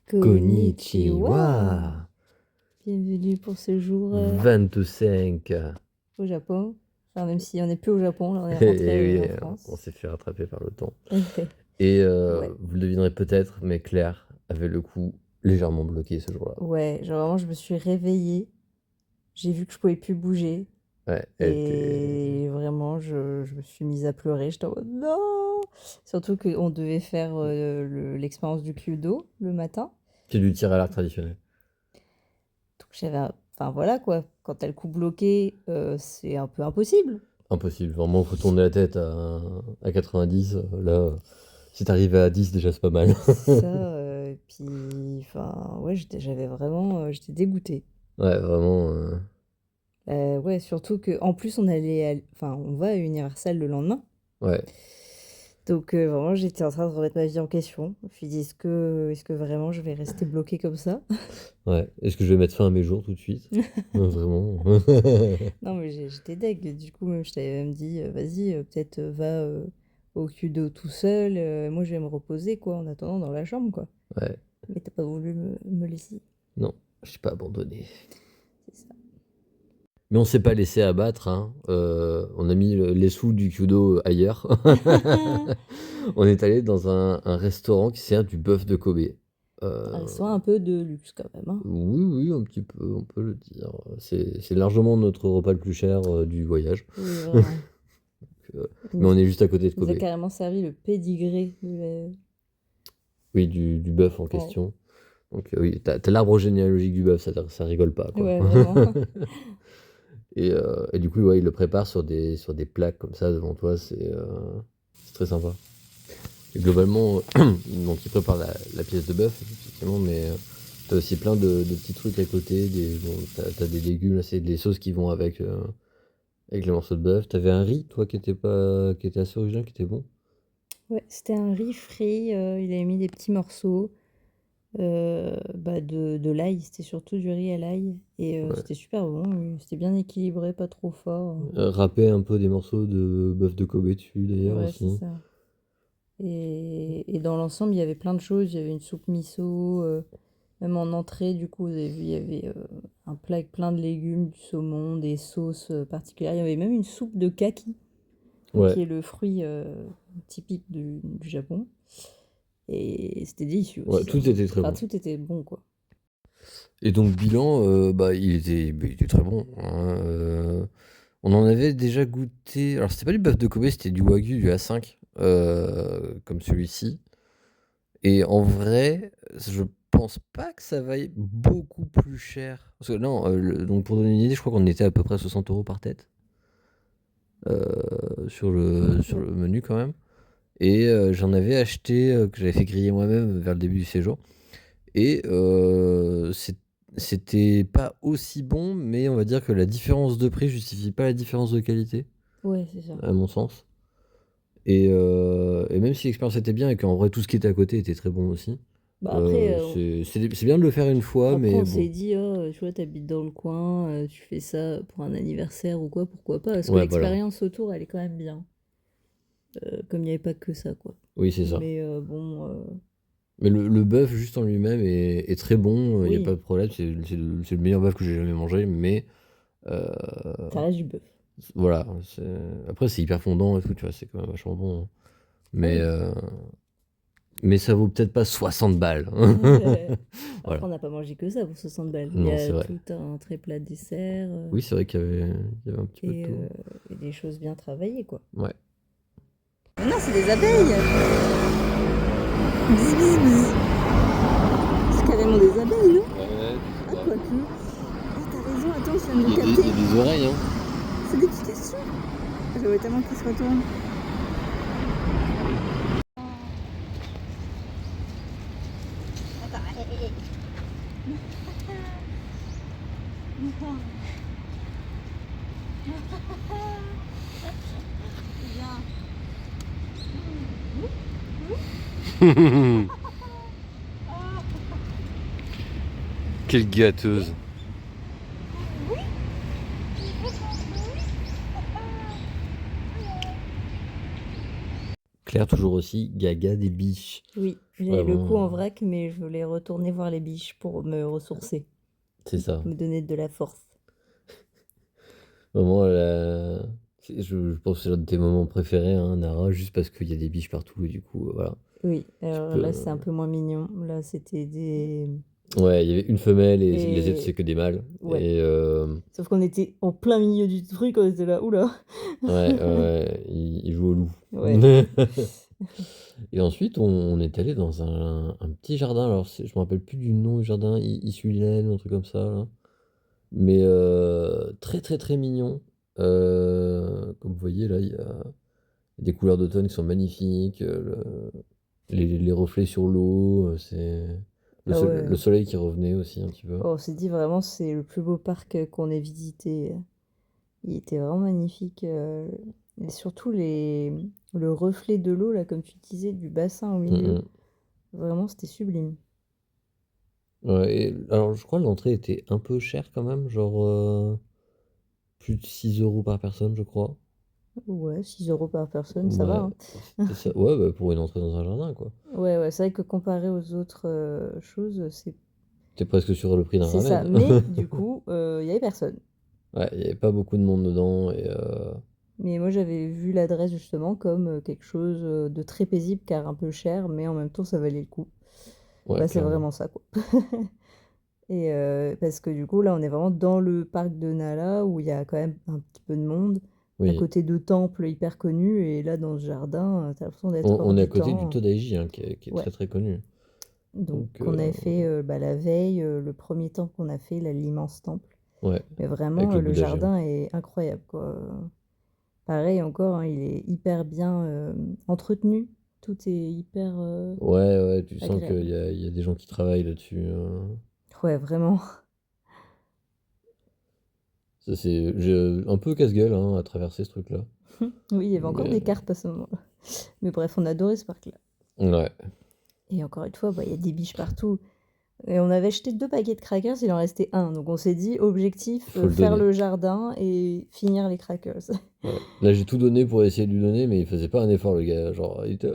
Konnichiwa. Bienvenue pour ce jour 25. au Japon. Enfin, même si on n'est plus au Japon, là on est rentré en France. On s'est fait rattraper par le temps. Et Ouais. vous le devinerez peut-être, mais Claire avait le cou légèrement bloqué ce jour-là. Ouais, genre vraiment, je me suis réveillée, j'ai vu que je pouvais plus bouger. Ouais, Et vraiment, je me suis mise à pleurer. J'étais en mode non! Surtout qu'on devait faire l'expérience du Kyudo le matin. c'est du tir à l'arc traditionnel. Donc enfin voilà quoi, quand t'as le cou bloqué, c'est un peu impossible. Impossible, vraiment, faut tourner la tête à 90. Là, si t'arrives à 10, déjà c'est pas mal. Ça, et puis, enfin, ouais, j'avais vraiment, j'étais dégoûtée. Ouais, vraiment. Ouais, surtout que en plus enfin, on va à Universal le lendemain. Ouais. Donc vraiment, j'étais en train de remettre ma vie en question. Je me suis dit, est-ce que vraiment je vais rester bloquée comme ça? Ouais. Est-ce que je vais mettre fin à mes jours tout de suite? Vraiment. Non, mais j'étais deg. Du coup, même, je t'avais même dit, vas-y, peut-être va au Kudo tout seul. Moi, je vais me reposer, quoi, en attendant dans la chambre, quoi. Ouais. Mais t'as pas voulu me laisser. Non, je suis pas abandonné. C'est ça. Mais on s'est pas laissé abattre, hein. On a mis les sous du Kudo ailleurs. On est allé dans un restaurant qui sert du bœuf de Kobe. Un restaurant un peu de luxe, quand même, hein. Oui, un petit peu, on peut le dire. C'est largement notre repas le plus cher du voyage. Oui, vraiment. Mais on est juste à côté de Il nous a Kobe. carrément servi le pédigré Oui, du bœuf en question. Donc oui, t'as l'arbre généalogique du bœuf, ça rigole pas, quoi. Ouais, vraiment. Et du coup, ouais, il le prépare sur des plaques comme ça devant toi, c'est très sympa. Et globalement, donc il prépare la pièce de bœuf, effectivement, mais t'as aussi plein de petits trucs à côté. T'as des légumes, là, c'est des sauces qui vont avec les morceaux de bœuf. T'avais un riz, toi, qui était assez original, qui était bon. Ouais, c'était un riz frit. Il avait mis des petits morceaux de l'ail. C'était surtout du riz à l'ail. Et Ouais. c'était super bon. C'était bien équilibré, pas trop fort. Râper un peu des morceaux de bœuf de Kobe dessus, d'ailleurs, Ouais, c'est aussi. ça. Et dans l'ensemble, il y avait plein de choses. Il y avait une soupe miso. Même en entrée, du coup, vous avez vu, il y avait un plat avec plein de légumes, du saumon, des sauces particulières. Il y avait même une soupe de kaki, Ouais. qui est le fruit typique du Japon. Et c'était délicieux Ouais, aussi. tout était très bon. Tout était bon, quoi. Et donc, bilan, il était très bon, hein. On en avait déjà goûté. Alors, c'était pas du bœuf de Kobe, c'était du Wagyu, du A5, comme celui-ci. Et en vrai, je pense pas que ça vaille beaucoup plus cher. Parce que non, donc pour donner une idée, je crois qu'on était à peu près 60 € par tête sur le menu quand même. Et j'en avais acheté, que j'avais fait griller moi-même vers le début du séjour. Et c'était pas aussi bon, mais on va dire que la différence de prix justifie pas la différence de qualité, Ouais, c'est ça. à mon sens. Et même si l'expérience était bien et qu'en vrai tout ce qui était à côté était très bon aussi, Bah après, c'est bien de le faire une fois, après mais on s'est bon. dit, oh, tu vois, t'habites dans le coin, tu fais ça pour un anniversaire ou quoi, pourquoi pas? Parce que Ouais, voilà. l'expérience autour, elle est quand même bien. Comme il n'y avait pas que ça, quoi. Oui, c'est ça. Mais bon, Mais le bœuf juste en lui-même est très bon, il n'y a oui, pas de problème, c'est le meilleur bœuf que j'ai jamais mangé, mais euh, ça reste du bœuf. voilà. Après, c'est hyper fondant et tout, tu vois, c'est quand même vachement bon, hein. Mais, Oui. mais ça vaut peut-être pas 60 balles. Après, Voilà. on n'a pas mangé que ça pour 60 balles. Il y Non, c'est a vrai. tout un entrée plat dessert Oui, c'est vrai qu'il y avait un petit peu de tout. et des choses bien travaillées, quoi. Ouais. Mais non, c'est des abeilles! Bzz, bzz, bzz. C'est carrément des abeilles, non? Ah, quoique. Ah, t'as raison, attends, je viens de Il y le a capter. des oreilles, hein. C'est des Pikachu. J'aimerais tellement qu'ils se retournent. Quelle gâteuse. Claire, toujours aussi gaga des biches. Oui, j'avais le coup en Vraiment, vrac, mais je voulais retourner voir les biches pour me ressourcer, c'est ça. me donner de la force. Vraiment, je pense que c'est l'un de tes moments préférés, hein, Nara, juste parce qu'il y a des biches partout et du coup, voilà. Oui, Tu alors là, peux. c'est un peu moins mignon. Là, c'était des... Ouais, il y avait une femelle et les autres, c'est Et que des mâles. ouais, Et sauf qu'on était en plein milieu du truc, on était là, oula. ouais, ouais, il joue au loup. Ouais, Et ensuite, on est allé dans un petit jardin. Alors, je me rappelle plus du nom du jardin, Issulène, un truc comme ça, là. Mais très, très, très mignon. Comme vous voyez, là, il y a des couleurs d'automne qui sont magnifiques. Les reflets sur l'eau. C'est ah le ouais. soleil qui revenait aussi un petit peu. Oh, on s'est dit vraiment, c'est le plus beau parc qu'on ait visité. Il était vraiment magnifique. Et surtout le reflet de l'eau, là, comme tu disais, du bassin au Mm, milieu. mm. Vraiment, c'était sublime. Ouais, alors, je crois que l'entrée était un peu chère quand même, genre plus de 6 euros par personne, je crois. Ouais, 6 € par personne, ça va, Ouais, hein. c'était ça. Ouais, bah, pour une entrée dans un jardin, quoi. Ouais, ouais, c'est vrai que comparé aux autres choses, T'es presque sur le prix d'un c'est ça. ramen. Mais du coup, il y avait personne. Ouais, il y avait pas beaucoup de monde dedans et Mais moi, j'avais vu l'adresse justement comme quelque chose de très paisible, car un peu cher, mais en même temps, ça valait le coup. ouais, Bah, c'est clairement. vraiment ça, quoi. Et parce que du coup, là, on est vraiment dans le parc de Nala, où il y a quand même un petit peu de monde, à Oui. côté de temples hyper connus, et là, dans ce jardin, t'as l'impression d'être hors On est à du côté du temps. Todaiji, hein, qui est Ouais. très très connu. Donc, Donc, on avait fait bah, la veille, le premier temple qu'on a fait, là, l'immense temple. ouais, Mais avec vraiment, le le Bouddha géant. jardin est incroyable, quoi. Pareil encore, hein, il est hyper bien entretenu. Tout est hyper Ouais, ouais, tu sens agréable. il y a des gens qui travaillent là-dessus. Ouais, vraiment. Ça, c'est un peu casse-gueule, hein, à traverser ce truc-là. Oui, il y avait encore Mais des cartes à ce moment-là. Mais bref, on adorait ce parc-là. ouais, Et encore une fois, bah, il y a des biches partout. Et on avait acheté 2 paquets de crackers, il en restait un. Donc on s'est dit, il objectif, faut le faire donner. le jardin et finir les crackers. Ouais. Là, j'ai tout donné pour essayer de lui donner, mais il faisait pas un effort, le gars. Genre, il était.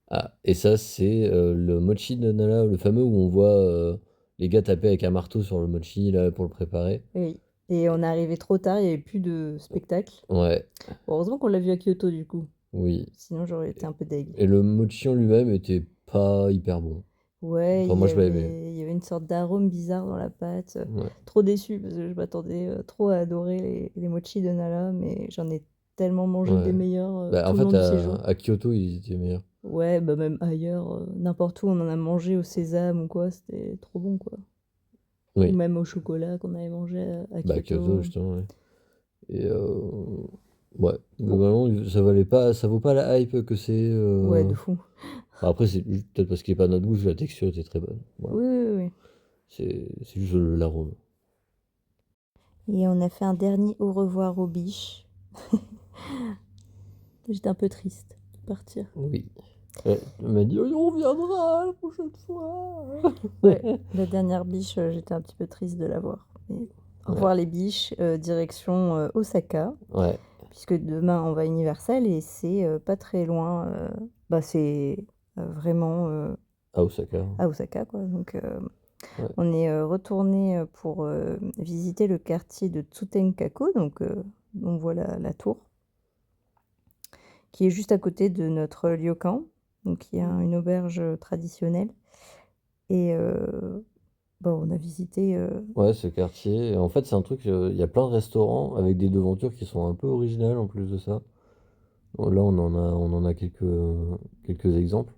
Ah, et ça, c'est le mochi de Nala, le fameux où on voit les gars taper avec un marteau sur le mochi là pour le préparer. Oui. Et on est arrivé trop tard, il n'y avait plus de spectacle. Ouais, Bon, heureusement qu'on l'a vu à Kyoto du coup. oui. Sinon j'aurais été un peu deg. Et le mochi en lui-même était pas hyper bon. Ouais, Enfin, moi, je l'avais aimé. il y avait une sorte d'arôme bizarre dans la pâte. Ouais. Trop déçue parce que je m'attendais trop à adorer les mochis de Nala, mais j'en ai tellement mangé des Ouais. meilleurs Bah, en tout le long fait, du séjour. à Kyoto, ils étaient meilleurs. Ouais, bah même ailleurs, n'importe où on en a mangé au sésame ou quoi, c'était trop bon quoi. Ou Oui. même au chocolat qu'on avait mangé à Bah, à Kyoto, Kyoto. justement, ouais. Et ouais, Bon, globalement, ça valait pas, ça vaut pas la hype que c'est. ouais, de fou. Enfin, après, c'est peut-être parce qu'il est pas à notre goût, la texture était très bonne. Voilà. Oui, oui, oui. C'est juste l'arôme. Et on a fait un dernier au revoir aux biches. J'étais un peu triste de partir. Oui. Elle m'a dit, on reviendra la prochaine fois. Ouais, la dernière biche, j'étais un petit peu triste de la voir. Mais au Ouais. revoir les biches, direction Osaka, Ouais. puisque demain on va à Universal et c'est pas très loin. Bah, c'est vraiment À Osaka. à Osaka, quoi. Donc Ouais. on est retourné pour visiter le quartier de Tsutenkaku, donc on voit la tour, qui est juste à côté de notre ryokan, donc qui est une auberge traditionnelle. Et bon, on a visité. Ouais, ce quartier. Et en fait, c'est un truc, il y a plein de restaurants avec des devantures qui sont un peu originales en plus de ça. Bon, là, on en a quelques exemples.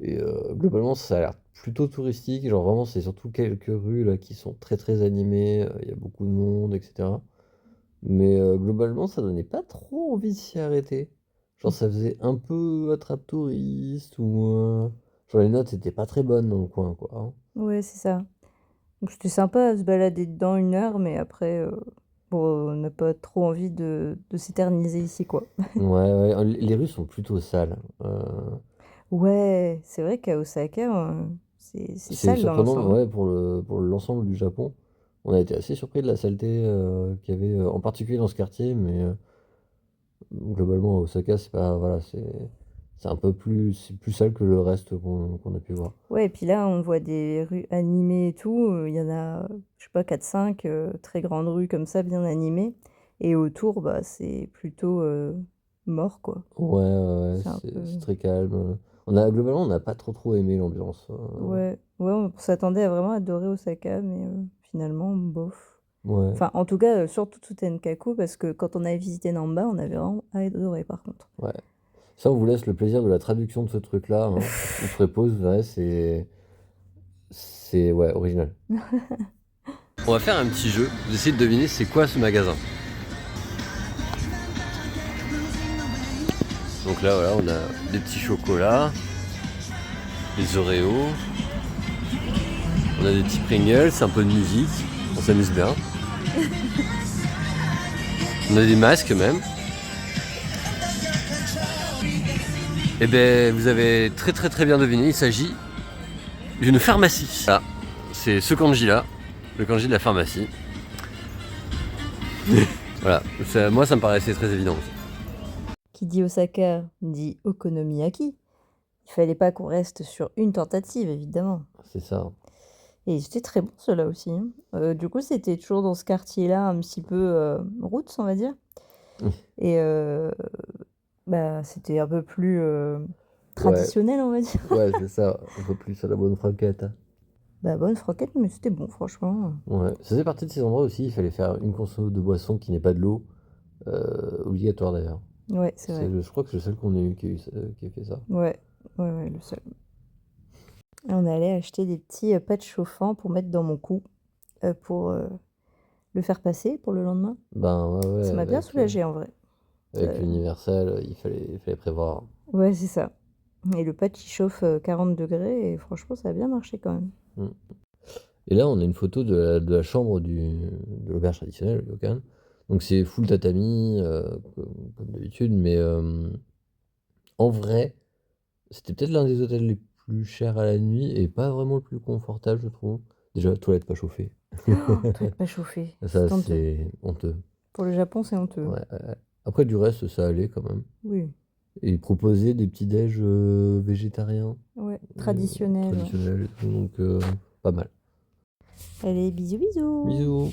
Et globalement, ça a l'air plutôt touristique. Genre vraiment, c'est surtout quelques rues là qui sont très très animées. Il y a beaucoup de monde, etc. Mais globalement, ça donnait pas trop envie de s'y arrêter. Genre, ça faisait un peu attrape-touriste ou. Genre, les notes étaient pas très bonnes dans le coin, quoi, hein. Ouais, c'est ça. Donc c'était sympa à se balader dedans 1 heure, mais après, bon, on n'a pas trop envie de s'éterniser ici, quoi. Ouais, ouais, les rues sont plutôt sales. Ouais, c'est vrai qu'à Osaka, c'est C'est sale dans surprenant, l'ensemble, hein. ouais, pour l'ensemble du Japon. On a été assez surpris de la saleté qu'il y avait, en particulier dans ce quartier, mais Globalement, Osaka, c'est pas, voilà, c'est un peu plus, c'est plus sale que le reste qu'on a pu voir. Ouais, et puis là, on voit des rues animées et tout. Il y en a, je sais pas, 4-5 très grandes rues comme ça, bien animées. Et autour, bah, c'est plutôt mort, quoi. Ouais, ouais, ouais, C'est un c'est peu. très calme. Globalement, on n'a pas trop aimé l'ambiance. Ouais, ouais, on s'attendait à vraiment adorer Osaka, mais finalement, bof. Ouais, Enfin, en tout cas, surtout Tutankhaku, parce que quand on avait visité Namba, on avait vraiment adoré par contre. ouais. Ça, on vous laisse le plaisir de la traduction de ce truc-là, hein. Vous ferez pause, vous verrez, c'est ouais, original. On va faire un petit jeu. Vous essayez de deviner c'est quoi ce magasin. Donc là, voilà, on a des petits chocolats, des Oreos, on a des petits Pringles, un peu de musique, on s'amuse bien. On a des masques même. Et ben, vous avez très bien deviné, il s'agit d'une pharmacie. Voilà, c'est ce kanji là, le kanji de la pharmacie. Voilà, moi ça me paraissait très évident aussi. Qui dit Osaka dit Okonomiyaki. Il fallait pas qu'on reste sur une tentative, évidemment. C'est ça. Et c'était très bon, ceux-là aussi, hein. Du coup, c'était toujours dans ce quartier-là, un petit peu roots, on va dire. Et bah, c'était un peu plus Ouais, traditionnel, on va dire. ouais, c'est ça, un peu plus à la bonne franquette. Bah, bonne franquette, mais c'était bon, franchement. Ouais, ça faisait partie de ces endroits aussi, il fallait faire une conso de boisson qui n'est pas de l'eau, obligatoire d'ailleurs. Ouais, c'est vrai. Je crois que c'est le seul qu'on a eu qui a fait ça. Ouais, ouais, ouais, le seul. Et on allait acheter des petits patchs chauffants pour mettre dans mon cou, pour le faire passer pour le lendemain. Ben ouais, ouais, Ça m'a bien soulagée en vrai. avec l'universel, il fallait prévoir. Ouais, c'est ça. Et le patch, il chauffe 40 degrés et franchement, ça a bien marché quand même. Mm. Et là, on a une photo de la chambre de l'auberge traditionnelle, le ryokan. Donc c'est full tatami, comme d'habitude, mais en vrai, c'était peut-être l'un des hôtels les plus chers à la nuit et pas vraiment le plus confortable, je trouve. Déjà, toilette pas chauffée. Toilette pas chauffée, Ça, c'est honteux. c'est honteux. Pour le Japon, c'est honteux. Ouais, ouais. Après, du reste, ça allait quand même. Oui, Et ils proposaient des petits déj végétariens, ouais, traditionnel. Ouais. traditionnels et tout, donc pas mal. Allez, bisous, bisous. Bisous!